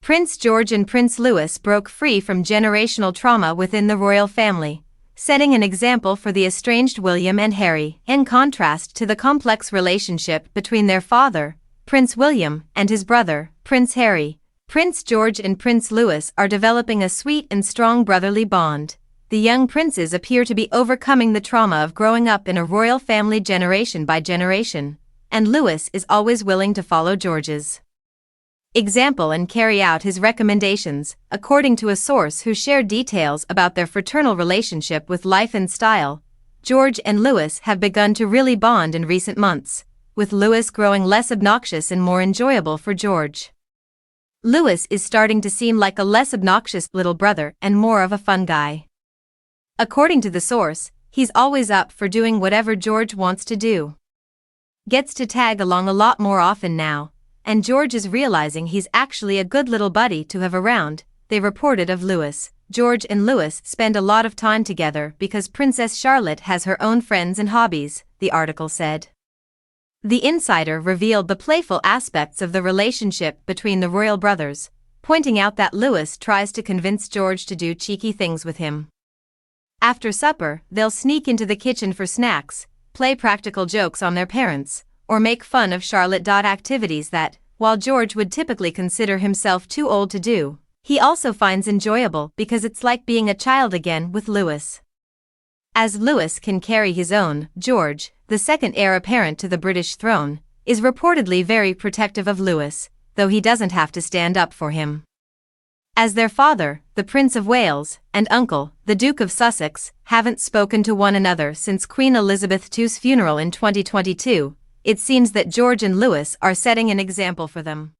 Prince George and Prince Louis broke free from generational trauma within the royal family, setting an example for the estranged William and Harry, in contrast to the complex relationship between their father, Prince William, and his brother, Prince Harry. Prince George and Prince Louis are developing a sweet and strong brotherly bond. The young princes appear to be overcoming the trauma of growing up in a royal family generation by generation, and Louis is always willing to follow George's example and carry out his recommendations, according to a source who shared details about their fraternal relationship with Life and Style. George and Louis have begun to really bond in recent months, with Louis growing less obnoxious and more enjoyable for George. Louis is starting to seem like a less obnoxious little brother and more of a fun guy. According to the source, he's always up for doing whatever George wants to do. Gets to tag along a lot more often now, and George is realizing he's actually a good little buddy to have around, they reported of Louis. George and Louis spend a lot of time together because Princess Charlotte has her own friends and hobbies, the article said. The insider revealed the playful aspects of the relationship between the royal brothers, pointing out that Louis tries to convince George to do cheeky things with him. After supper, they'll sneak into the kitchen for snacks, play practical jokes on their parents, or make fun of Charlotte. Activities that, while George would typically consider himself too old to do, he also finds enjoyable because it's like being a child again with Louis. As Louis can carry his own, George, the second heir apparent to the British throne, is reportedly very protective of Louis, though he doesn't have to stand up for him. As their father, the Prince of Wales, and uncle, the Duke of Sussex, haven't spoken to one another since Queen Elizabeth II's funeral in 2022, it seems that George and Louis are setting an example for them.